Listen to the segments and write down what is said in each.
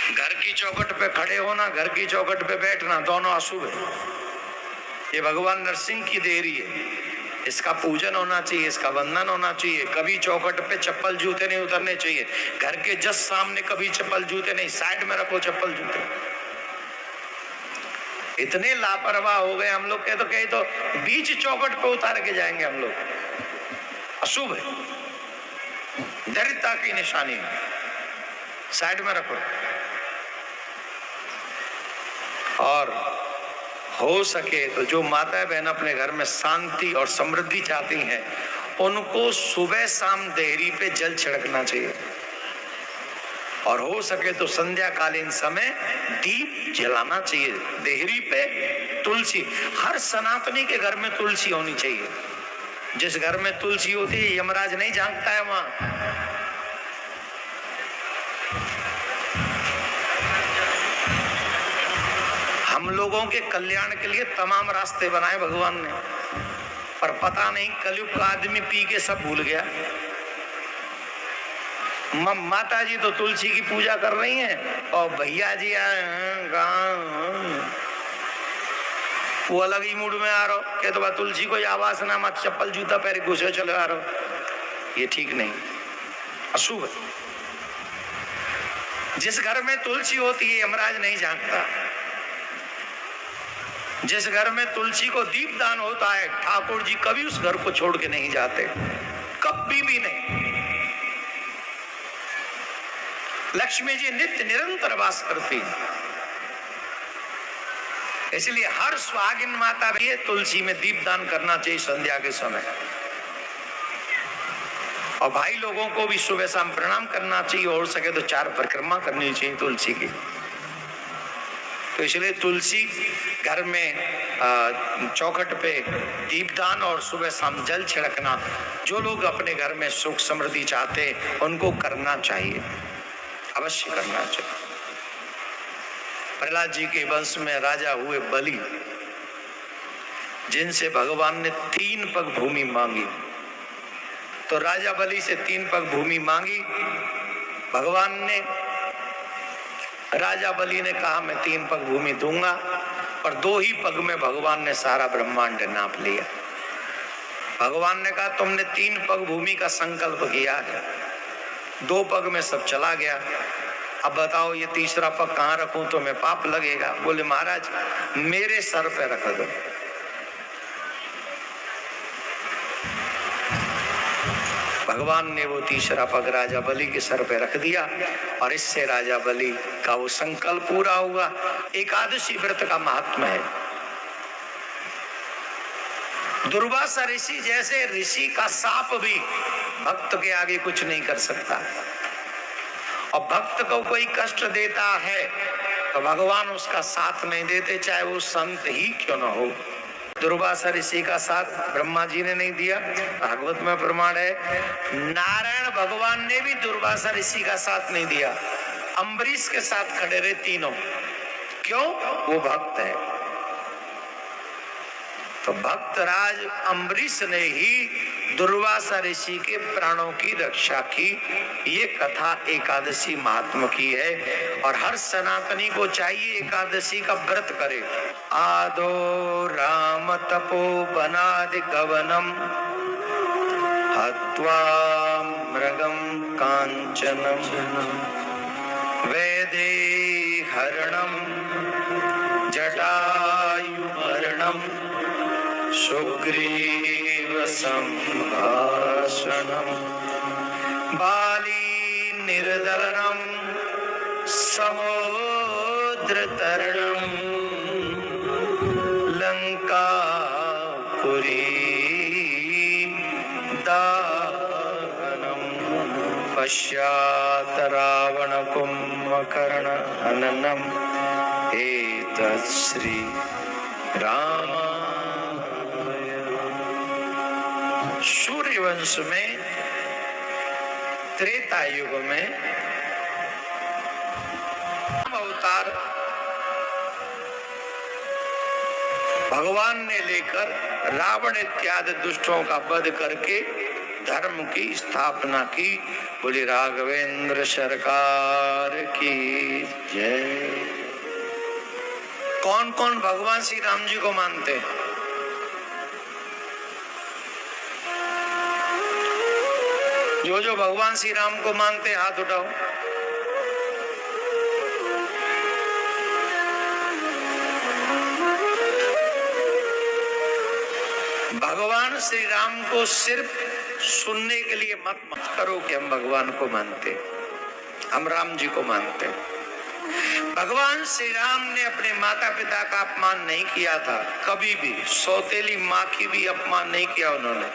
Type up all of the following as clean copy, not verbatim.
घर की चौखट पे खड़े होना, घर की चौखट पे बैठना, दोनों अशुभ है। ये भगवान नरसिंह की देरी है, इसका पूजन होना चाहिए, इसका वंदन होना चाहिए। कभी चौखट पे चप्पल जूते नहीं उतरने चाहिए। घर के जस्ट सामने कभी चप्पल जूते नहीं, साइड में रखो चप्पल जूते। इतने लापरवाह हो गए हम लोग के, तो कहे तो बीच चौखट पे उतार के जाएंगे हम लोग, अशुभ है, दरिद्रता की निशानी है, साइड में रखो। और हो सके तो जो माता बहन अपने घर में शांति और समृद्धि चाहती हैं, उनको सुबह शाम देहरी पे जल छिड़कना चाहिए। और हो सके तो संध्या कालीन समय दीप जलाना चाहिए देहरी पे। तुलसी, हर सनातनी के घर में तुलसी होनी चाहिए। जिस घर में तुलसी होती है यमराज नहीं झांकता है वहां। हम लोगों के कल्याण के लिए तमाम रास्ते बनाए भगवान ने, पर पता नहीं कलयुग का आदमी पी के सब भूल गया। माता जी तो तुलसी की पूजा कर रही हैं और भैया जी वो अलग ही मूड में आ रहा हो, कहते तो तुलसी को आवाज ना, मत चप्पल जूता पैर घुसे चले आ रहा हो। ये ठीक नहीं, अशुभ है। जिस घर में तुलसी होती है यमराज नहीं झांकता। जिस घर में तुलसी को दीपदान होता है, ठाकुर जी कभी उस घर को छोड़ के नहीं जाते, कभी भी नहीं। लक्ष्मी जी नित्य निरंतर वास करती, इसलिए हर सुहागिन माता भी तुलसी में दीपदान करना चाहिए संध्या के समय। और भाई लोगों को भी सुबह शाम प्रणाम करना चाहिए, और सके तो 4 परिक्रमा करनी चाहिए तुलसी की। तो इसलिए तुलसी घर में चौखट पे दीपदान और सुबह शाम जल छिड़कना, जो लोग अपने घर में सुख समृद्धि चाहते उनको करना चाहिए, अवश्य करना चाहिए। प्रहलाद जी के वंश में राजा हुए बलि, जिनसे भगवान ने 3 पग भूमि मांगी। तो राजा बलि से 3 पग भूमि मांगी। भगवान ने, राजा बलि ने कहा मैं 3 पग भूमि दूंगा, और 2 ही पग में भगवान ने सारा ब्रह्मांड नाप लिया। भगवान ने कहा तुमने 3 पग भूमि का संकल्प किया है, 2 पग में सब चला गया, अब बताओ ये तीसरा पग कहाँ रखूं तो मैं पाप लगेगा। बोले महाराज मेरे सर पे रख दो। भगवान ने वो तीसरा पग राजा बलि के सर पे रख दिया, और इससे राजा बलि का वो संकल्प पूरा हुआ। एकादशी व्रत का महात्म है। दुर्वासा ऋषि जैसे ऋषि का साप भी भक्त के आगे कुछ नहीं कर सकता, और भक्त को कोई कष्ट देता है तो भगवान उसका साथ नहीं देते, चाहे वो संत ही क्यों न हो। दुर्वासा ऋषि का साथ ब्रह्मा जी ने नहीं दिया, भागवत में प्रमाण है। नारायण भगवान ने भी दुर्वासा ऋषि का साथ नहीं दिया, अम्बरीश के साथ खड़े रहे तीनों। क्यों? वो भक्त है। तो भक्तराज अम्बरीश ने ही दुर्वासा ऋषि के प्राणों की रक्षा की। ये कथा एकादशी महात्मा की है, और हर सनातनी को चाहिए एकादशी का व्रत करे। आदो राम तपो बनादि गवनम हत्वा मृगम कांचनम वेदे हरणम जटायुर्णम सुग्रीव संभाषणम बाली निर्दलनम समुद्र तरणम लंकापुरी दाहनम पश्चात् रावण कुंभकर्ण हननम एतत् श्री राम। सूर्य वंश में त्रेता युग में अवतार भगवान ने लेकर रावण इत्यादि दुष्टों का वध करके धर्म की स्थापना की। बोली राघवेंद्र सरकार की। जय। कौन कौन भगवान श्री राम जी को मानते हैं? जो जो भगवान श्री राम को मानते हैं हाथ उठाओ। भगवान श्री राम को सिर्फ सुनने के लिए मत करो कि हम भगवान को मानते, हम राम जी को मानते। भगवान श्री राम ने अपने माता पिता का अपमान नहीं किया था कभी भी। सौतेली माँ की भी अपमान नहीं किया उन्होंने।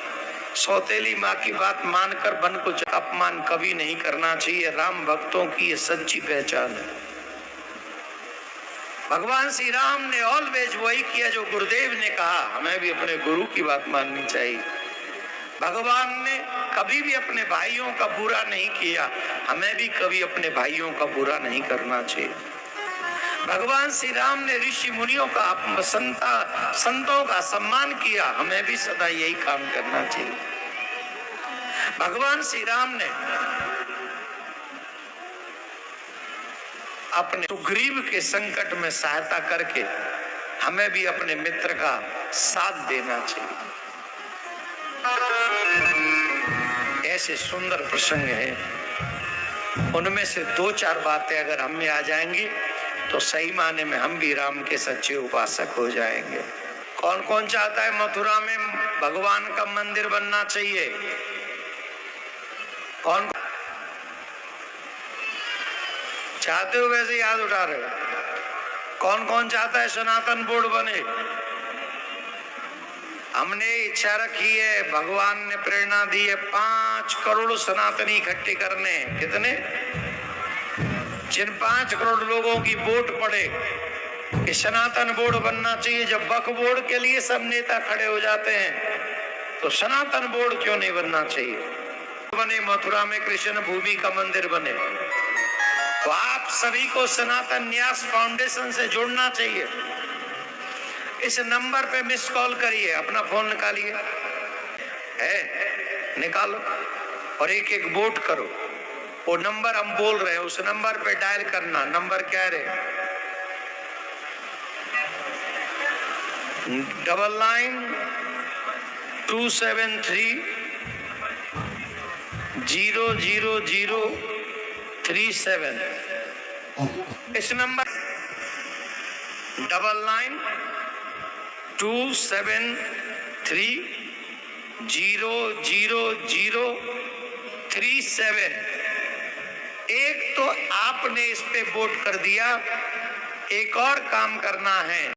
सौतेली माँ की बात मानकर बन को अपमान कभी नहीं करना चाहिए। राम भक्तों की ये सच्ची पहचान है। भगवान श्री राम ने ऑलवेज वही किया जो गुरुदेव ने कहा। हमें भी अपने गुरु की बात माननी चाहिए। भगवान ने कभी भी अपने भाइयों का बुरा नहीं किया, हमें भी कभी अपने भाइयों का बुरा नहीं करना चाहिए। भगवान श्री राम ने ऋषि मुनियों का संतों का सम्मान किया, हमें भी सदा यही काम करना चाहिए। भगवान श्री राम ने अपने सुग्रीव के संकट में सहायता करके हमें भी अपने मित्र का साथ देना चाहिए। ऐसे सुंदर प्रसंग है, उनमें से दो चार बातें अगर हम में आ जाएंगी तो सही माने में हम भी राम के सच्चे उपासक हो जाएंगे। कौन कौन चाहता है मथुरा में भगवान का मंदिर बनना चाहिए? कौन चाहते हो? वैसे याद उठा रहे हो। कौन कौन चाहता है सनातन बोर्ड बने? हमने इच्छा रखी है, भगवान ने प्रेरणा दी है 5 करोड़ सनातनी इकट्ठे करने। कितने? जिन 5 करोड़ लोगों की वोट पड़े कि सनातन बोर्ड बनना चाहिए। जब वक्फ बोर्ड के लिए सब नेता खड़े हो जाते हैं तो सनातन बोर्ड क्यों नहीं बनना चाहिए? बने मथुरा में कृष्ण भूमि का मंदिर बने तो आप सभी को सनातन न्यास फाउंडेशन से जुड़ना चाहिए। इस नंबर पे मिस कॉल करिए, अपना फोन निकालिए, है निकालो और एक एक वोट करो। वो नंबर हम बोल रहे हैं उस नंबर पे डायल करना। नंबर क्या है? 9929700037। इस नंबर 9929700037। एक तो आपने इस पे वोट कर दिया, एक और काम करना है।